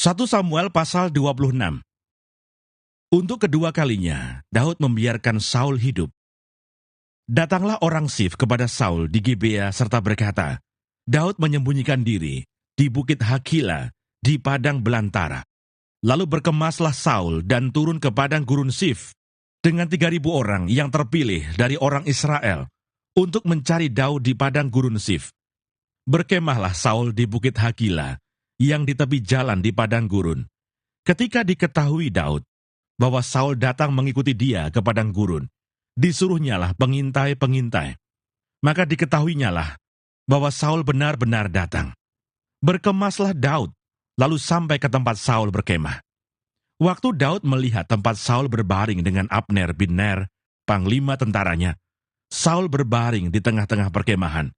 1 Samuel pasal 26. Untuk kedua kalinya, Daud membiarkan Saul hidup. Datanglah orang Sif kepada Saul di Gibea serta berkata, Daud menyembunyikan diri di bukit Hakila di padang belantara. Lalu berkemaslah Saul dan turun ke padang gurun Sif dengan 3.000 orang yang terpilih dari orang Israel untuk mencari Daud di padang gurun Sif. Berkemahlah Saul di bukit Hakila yang di tepi jalan di padang gurun. Ketika diketahui Daud bahwa Saul datang mengikuti dia ke padang gurun, disuruhnyalah pengintai-pengintai. Maka diketahuinyalah bahwa Saul benar-benar datang. Berkemaslah Daud, lalu sampai ke tempat Saul berkemah. Waktu Daud melihat tempat Saul berbaring dengan Abner bin Ner, panglima tentaranya, Saul berbaring di tengah-tengah perkemahan,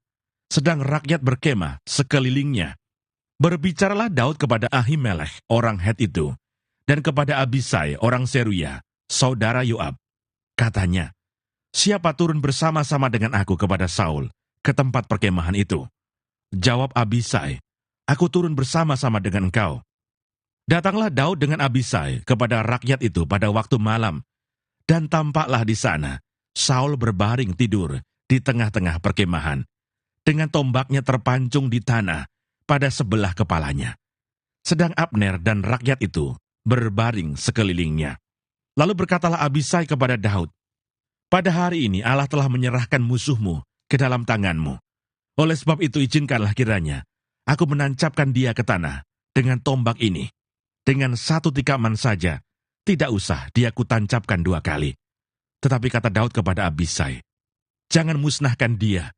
sedang rakyat berkemah sekelilingnya. Berbicaralah Daud kepada Ahimelech, orang Het itu, dan kepada Abisai, orang Seruya, saudara Yoab. Katanya, siapa turun bersama-sama dengan aku kepada Saul ke tempat perkemahan itu? Jawab Abisai, aku turun bersama-sama dengan engkau. Datanglah Daud dengan Abisai kepada rakyat itu pada waktu malam, dan tampaklah di sana Saul berbaring tidur di tengah-tengah perkemahan, dengan tombaknya terpancung di tanah pada sebelah kepalanya. Sedang Abner dan rakyat itu berbaring sekelilingnya. Lalu berkatalah Abisai kepada Daud, pada hari ini Allah telah menyerahkan musuhmu ke dalam tanganmu. Oleh sebab itu izinkanlah kiranya aku menancapkan dia ke tanah dengan tombak ini. Dengan 1 tikaman saja, tidak usah dia kutancapkan 2 kali. Tetapi kata Daud kepada Abisai, jangan musnahkan dia,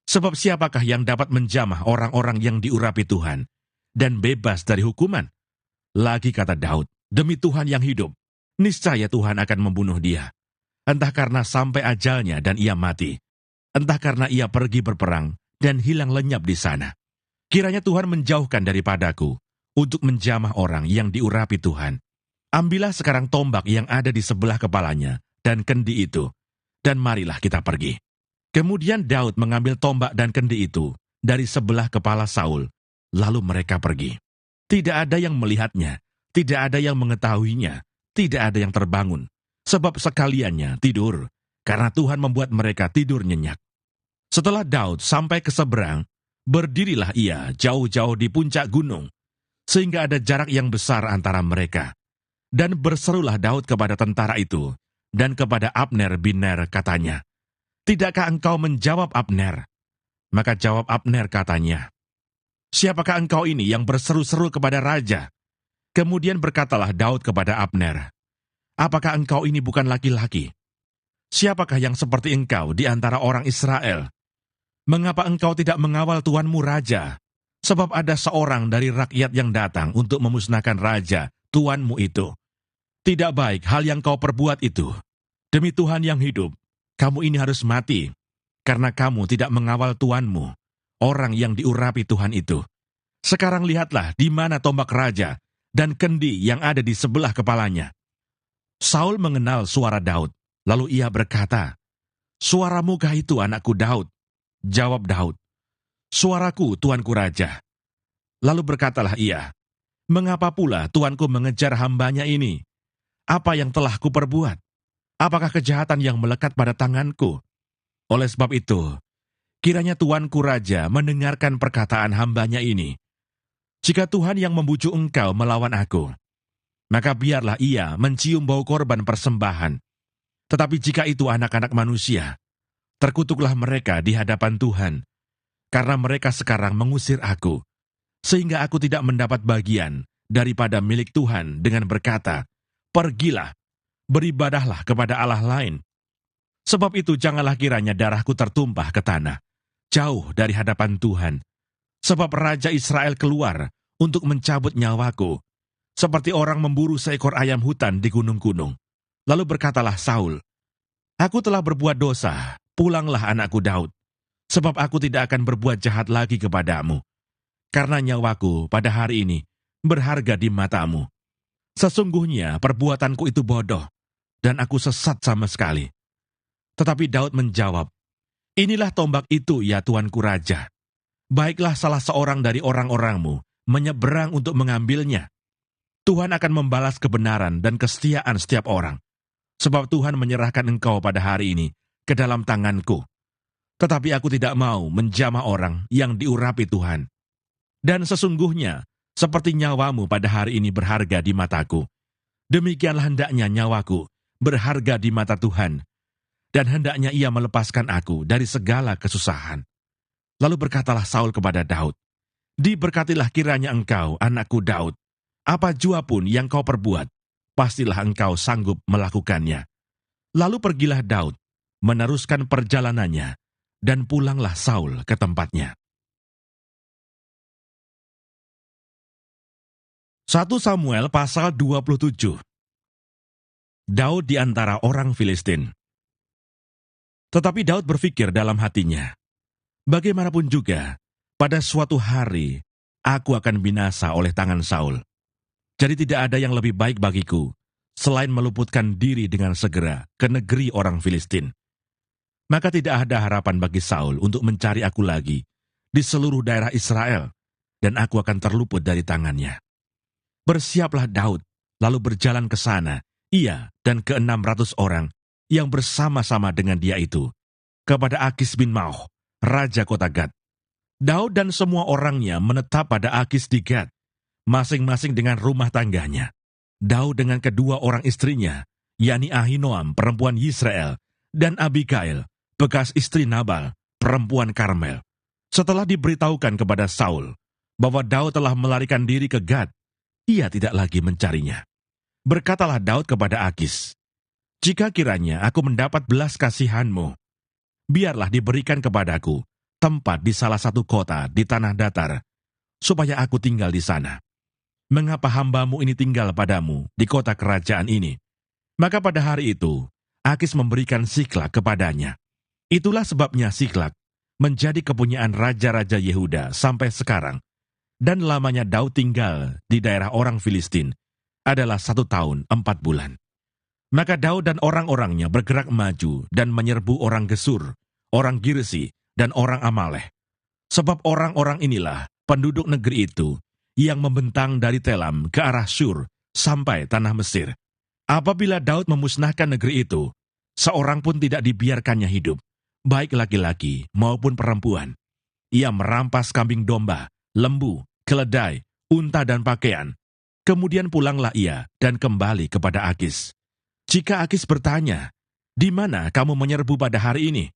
sebab siapakah yang dapat menjamah orang-orang yang diurapi Tuhan dan bebas dari hukuman? Lagi kata Daud, demi Tuhan yang hidup, niscaya Tuhan akan membunuh dia. Entah karena sampai ajalnya dan ia mati, entah karena ia pergi berperang dan hilang lenyap di sana. Kiranya Tuhan menjauhkan daripadaku untuk menjamah orang yang diurapi Tuhan. Ambillah sekarang tombak yang ada di sebelah kepalanya dan kendi itu, dan marilah kita pergi. Kemudian Daud mengambil tombak dan kendi itu dari sebelah kepala Saul, lalu mereka pergi. Tidak ada yang melihatnya, tidak ada yang mengetahuinya, tidak ada yang terbangun, sebab sekaliannya tidur, karena Tuhan membuat mereka tidur nyenyak. Setelah Daud sampai ke seberang, berdirilah ia jauh-jauh di puncak gunung, sehingga ada jarak yang besar antara mereka. Dan berserulah Daud kepada tentara itu, dan kepada Abner bin Ner katanya, tidakkah engkau menjawab Abner? Maka jawab Abner katanya, siapakah engkau ini yang berseru-seru kepada raja? Kemudian berkatalah Daud kepada Abner, apakah engkau ini bukan laki-laki? Siapakah yang seperti engkau di antara orang Israel? Mengapa engkau tidak mengawal tuanmu raja? Sebab ada seorang dari rakyat yang datang untuk memusnahkan raja, tuanmu itu. Tidak baik hal yang kau perbuat itu. Demi Tuhan yang hidup, kamu ini harus mati, karena kamu tidak mengawal tuanmu, orang yang diurapi Tuhan itu. Sekarang lihatlah di mana tombak raja dan kendi yang ada di sebelah kepalanya. Saul mengenal suara Daud, lalu ia berkata, suaramu kah itu anakku Daud? Jawab Daud, suaraku tuanku raja. Lalu berkatalah ia, mengapa pula tuanku mengejar hambanya ini? Apa yang telah kuperbuat? Apakah kejahatan yang melekat pada tanganku? Oleh sebab itu, kiranya tuanku raja mendengarkan perkataan hambanya ini. Jika Tuhan yang membujuk engkau melawan aku, maka biarlah ia mencium bau korban persembahan. Tetapi jika itu anak-anak manusia, terkutuklah mereka di hadapan Tuhan, karena mereka sekarang mengusir aku, sehingga aku tidak mendapat bagian daripada milik Tuhan dengan berkata, pergilah, beribadahlah kepada Allah lain. Sebab itu janganlah kiranya darahku tertumpah ke tanah, jauh dari hadapan Tuhan. Sebab Raja Israel keluar untuk mencabut nyawaku, seperti orang memburu seekor ayam hutan di gunung-gunung. Lalu berkatalah Saul, aku telah berbuat dosa, pulanglah anakku Daud, sebab aku tidak akan berbuat jahat lagi kepadamu. Karena nyawaku pada hari ini berharga di matamu. Sesungguhnya perbuatanku itu bodoh, dan aku sesat sama sekali. Tetapi Daud menjawab, inilah tombak itu ya tuanku raja. Baiklah salah seorang dari orang-orangmu menyeberang untuk mengambilnya. Tuhan akan membalas kebenaran dan kesetiaan setiap orang, sebab Tuhan menyerahkan engkau pada hari ini ke dalam tanganku. Tetapi aku tidak mau menjamah orang yang diurapi Tuhan. Dan sesungguhnya, seperti nyawamu pada hari ini berharga di mataku, demikianlah hendaknya nyawaku berharga di mata Tuhan, dan hendaknya ia melepaskan aku dari segala kesusahan. Lalu berkatalah Saul kepada Daud, "Diberkatilah kiranya engkau, anakku Daud. Apa jua pun yang kau perbuat, pastilah engkau sanggup melakukannya." Lalu pergilah Daud, meneruskan perjalanannya, dan pulanglah Saul ke tempatnya. 1 Samuel pasal 27. Daud di antara orang Filistin. Tetapi Daud berpikir dalam hatinya, bagaimanapun juga, pada suatu hari aku akan binasa oleh tangan Saul. Jadi tidak ada yang lebih baik bagiku selain meluputkan diri dengan segera ke negeri orang Filistin. Maka tidak ada harapan bagi Saul untuk mencari aku lagi di seluruh daerah Israel, dan aku akan terluput dari tangannya. Bersiaplah Daud, lalu berjalan ke sana, ia dan ke-600 orang yang bersama-sama dengan dia itu, kepada Akis bin Mauch, raja kota Gad. Daud dan semua orangnya menetap pada Akis di Gad, masing-masing dengan rumah tangganya. Daud dengan kedua orang istrinya, yakni Ahinoam, perempuan Yisrael, dan Abigail, bekas istri Nabal, perempuan Karmel. Setelah diberitahukan kepada Saul bahwa Daud telah melarikan diri ke Gad, ia tidak lagi mencarinya. Berkatalah Daud kepada Akis, "Jika kiranya aku mendapat belas kasihanmu, biarlah diberikan kepadaku tempat di salah satu kota di tanah datar, supaya aku tinggal di sana. Mengapa hambamu ini tinggal padamu di kota kerajaan ini?" Maka pada hari itu, Akis memberikan Siklak kepadanya. Itulah sebabnya Siklak menjadi kepunyaan raja-raja Yehuda sampai sekarang. Dan lamanya Daud tinggal di daerah orang Filistin adalah 1 tahun 4 bulan. Maka Daud dan orang-orangnya bergerak maju dan menyerbu orang Gesur, orang Girsi, dan orang Amalek. Sebab orang-orang inilah penduduk negeri itu yang membentang dari Telam ke arah Syur sampai tanah Mesir. Apabila Daud memusnahkan negeri itu, seorang pun tidak dibiarkannya hidup, baik laki-laki maupun perempuan. Ia merampas kambing domba, lembu, keledai, unta dan pakaian. Kemudian pulanglah ia dan kembali kepada Akis. Jika Akis bertanya, "Di mana kamu menyerbu pada hari ini?"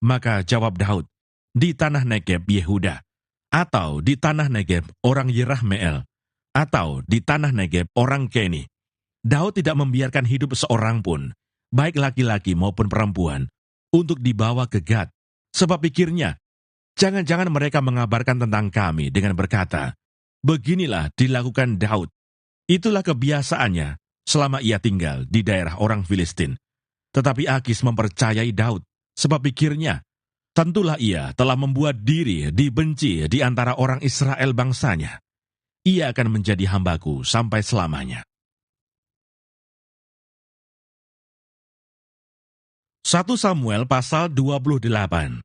Maka jawab Daud, "Di tanah Negeb Yehuda," atau "Di tanah Negeb orang Yerahmeel," atau "Di tanah Negeb orang Keni." Daud tidak membiarkan hidup seorang pun, baik laki-laki maupun perempuan, untuk dibawa ke Gad, sebab pikirnya, jangan-jangan mereka mengabarkan tentang kami dengan berkata, "Beginilah dilakukan Daud." Itulah kebiasaannya selama ia tinggal di daerah orang Filistin. Tetapi Akis mempercayai Daud, sebab pikirnya, tentulah ia telah membuat diri dibenci di antara orang Israel bangsanya. Ia akan menjadi hambaku sampai selamanya. 1 Samuel pasal 28.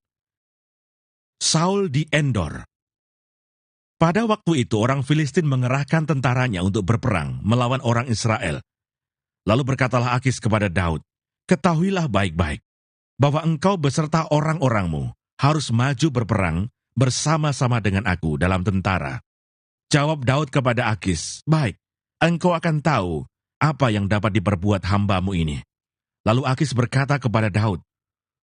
Saul di Endor. Pada waktu itu orang Filistin mengerahkan tentaranya untuk berperang melawan orang Israel. Lalu berkatalah Akis kepada Daud, "Ketahuilah baik-baik, bahwa engkau beserta orang-orangmu harus maju berperang bersama-sama dengan aku dalam tentara." Jawab Daud kepada Akis, "Baik, engkau akan tahu apa yang dapat diperbuat hambamu ini." Lalu Akis berkata kepada Daud,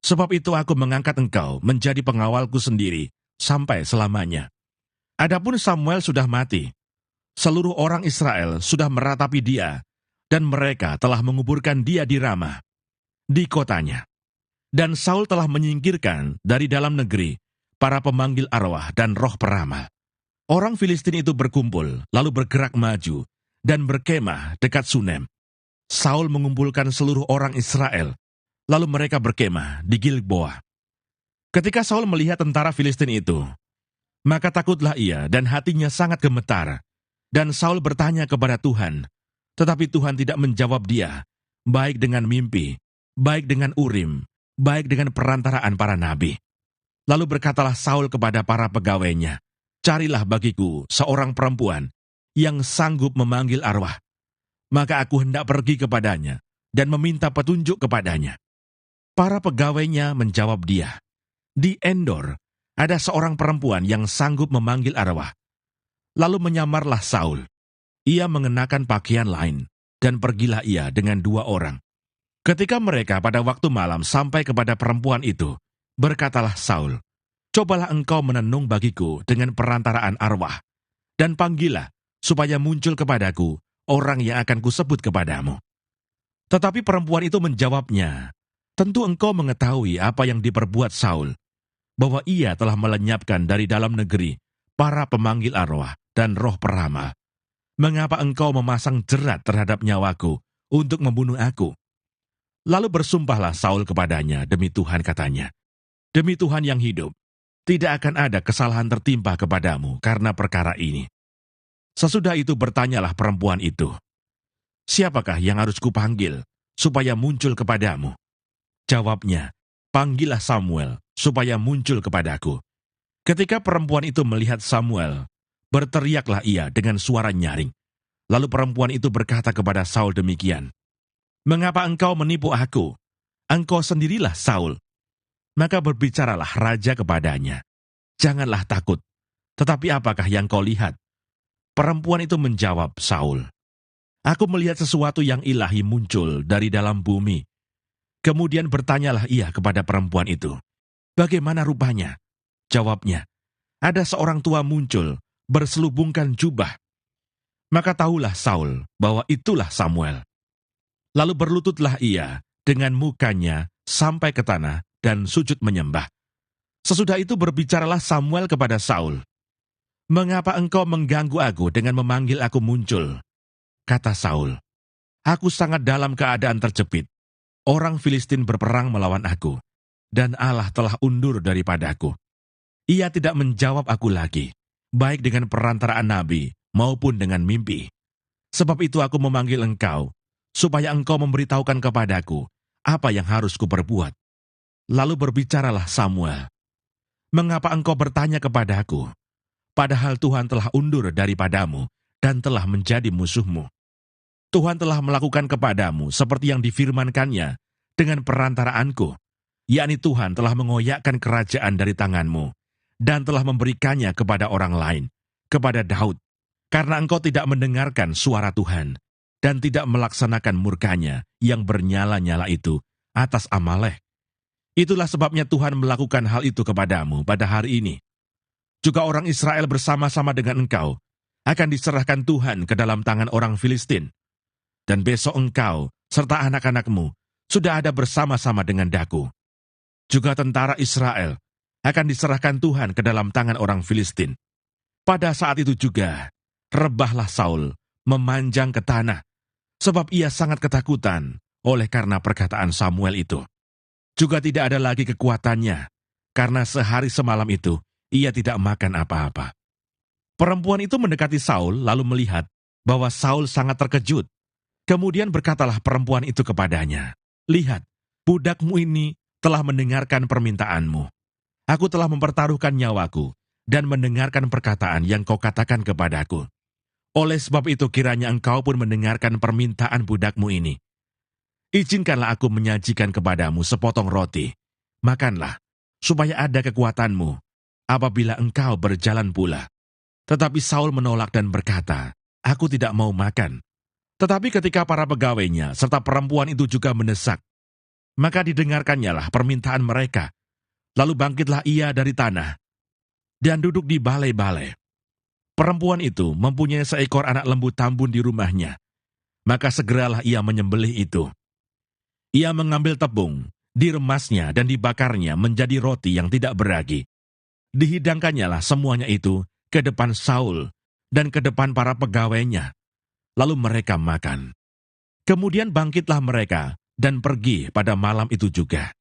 "Sebab itu aku mengangkat engkau menjadi pengawalku sendiri sampai selamanya." Adapun Samuel sudah mati. Seluruh orang Israel sudah meratapi dia, dan mereka telah menguburkan dia di Ramah, di kotanya. Dan Saul telah menyingkirkan dari dalam negeri para pemanggil arwah dan roh peramal. Orang Filistin itu berkumpul, lalu bergerak maju, dan berkemah dekat Sunem. Saul mengumpulkan seluruh orang Israel, lalu mereka berkemah di Gilboa. Ketika Saul melihat tentara Filistin itu, maka takutlah ia dan hatinya sangat gemetar. Dan Saul bertanya kepada Tuhan, tetapi Tuhan tidak menjawab dia, baik dengan mimpi, baik dengan Urim, baik dengan perantaraan para nabi. Lalu berkatalah Saul kepada para pegawainya, "Carilah bagiku seorang perempuan yang sanggup memanggil arwah, Maka aku hendak pergi kepadanya dan meminta petunjuk kepadanya. Para pegawainya menjawab dia, "Di Endor ada seorang perempuan yang sanggup memanggil arwah." Lalu menyamarlah Saul. Ia mengenakan pakaian lain, dan pergilah ia dengan 2 orang. Ketika mereka pada waktu malam sampai kepada perempuan itu, berkatalah Saul, "Cobalah engkau menenung bagiku dengan perantaraan arwah, dan panggillah supaya muncul kepadaku orang yang akan kusebut kepadamu." Tetapi perempuan itu menjawabnya, "Tentu engkau mengetahui apa yang diperbuat Saul, bahwa ia telah melenyapkan dari dalam negeri para pemanggil arwah dan roh peramal. Mengapa engkau memasang jerat terhadap nyawaku untuk membunuh aku?" Lalu bersumpahlah Saul kepadanya, "Demi Tuhan," katanya, "demi Tuhan yang hidup, tidak akan ada kesalahan tertimpa kepadamu karena perkara ini." Sesudah itu bertanyalah perempuan itu, "Siapakah yang harus kupanggil supaya muncul kepadamu?" Jawabnya, "Panggillah Samuel supaya muncul kepadaku." Ketika perempuan itu melihat Samuel, berteriaklah ia dengan suara nyaring. Lalu perempuan itu berkata kepada Saul demikian, "Mengapa engkau menipu aku? Engkau sendirilah Saul." Maka berbicaralah raja kepadanya, "Janganlah takut, tetapi apakah yang kau lihat?" Perempuan itu menjawab Saul, "Aku melihat sesuatu yang ilahi muncul dari dalam bumi." Kemudian bertanyalah ia kepada perempuan itu, "Bagaimana rupanya?" Jawabnya, "Ada seorang tua muncul, berselubungkan jubah." Maka tahulah Saul bahwa itulah Samuel. Lalu berlututlah ia dengan mukanya sampai ke tanah dan sujud menyembah. Sesudah itu berbicaralah Samuel kepada Saul, "Mengapa engkau mengganggu aku dengan memanggil aku muncul?" Kata Saul, "Aku sangat dalam keadaan terjepit. Orang Filistin berperang melawan aku, dan Allah telah undur daripadaku. Ia tidak menjawab aku lagi, baik dengan perantaraan nabi maupun dengan mimpi. Sebab itu aku memanggil engkau, supaya engkau memberitahukan kepadaku apa yang harus kuperbuat." Lalu berbicaralah Samuel, "Mengapa engkau bertanya kepadaku, padahal Tuhan telah undur daripadamu dan telah menjadi musuhmu? Tuhan telah melakukan kepadamu seperti yang difirmankannya dengan perantaraanku, yakni Tuhan telah mengoyakkan kerajaan dari tanganmu, dan telah memberikannya kepada orang lain, kepada Daud, karena engkau tidak mendengarkan suara Tuhan, dan tidak melaksanakan murkanya yang bernyala-nyala itu atas Amalek. Itulah sebabnya Tuhan melakukan hal itu kepadamu pada hari ini. Juga orang Israel bersama-sama dengan engkau akan diserahkan Tuhan ke dalam tangan orang Filistin. Dan besok engkau serta anak-anakmu sudah ada bersama-sama dengan daku. Juga tentara Israel akan diserahkan Tuhan ke dalam tangan orang Filistin." Pada saat itu juga, rebahlah Saul memanjang ke tanah, sebab ia sangat ketakutan oleh karena perkataan Samuel itu. Juga tidak ada lagi kekuatannya, karena sehari semalam itu ia tidak makan apa-apa. Perempuan itu mendekati Saul lalu melihat bahwa Saul sangat terkejut. Kemudian berkatalah perempuan itu kepadanya, "Lihat, budakmu ini telah mendengarkan permintaanmu. Aku telah mempertaruhkan nyawaku dan mendengarkan perkataan yang kau katakan kepadaku. Oleh sebab itu kiranya engkau pun mendengarkan permintaan budakmu ini. Izinkanlah aku menyajikan kepadamu sepotong roti. Makanlah, supaya ada kekuatanmu apabila engkau berjalan pula." Tetapi Saul menolak dan berkata, "Aku tidak mau makan." Tetapi ketika para pegawainya serta perempuan itu juga mendesak, maka didengarkannya lah permintaan mereka. Lalu bangkitlah ia dari tanah dan duduk di balai-balai. Perempuan itu mempunyai seekor anak lembu tambun di rumahnya. Maka segeralah ia menyembelih itu. Ia mengambil tepung, diremasnya dan dibakarnya menjadi roti yang tidak beragi. Dihidangkannya lah semuanya itu ke depan Saul dan ke depan para pegawainya. Lalu mereka makan. Kemudian bangkitlah mereka dan pergi pada malam itu juga.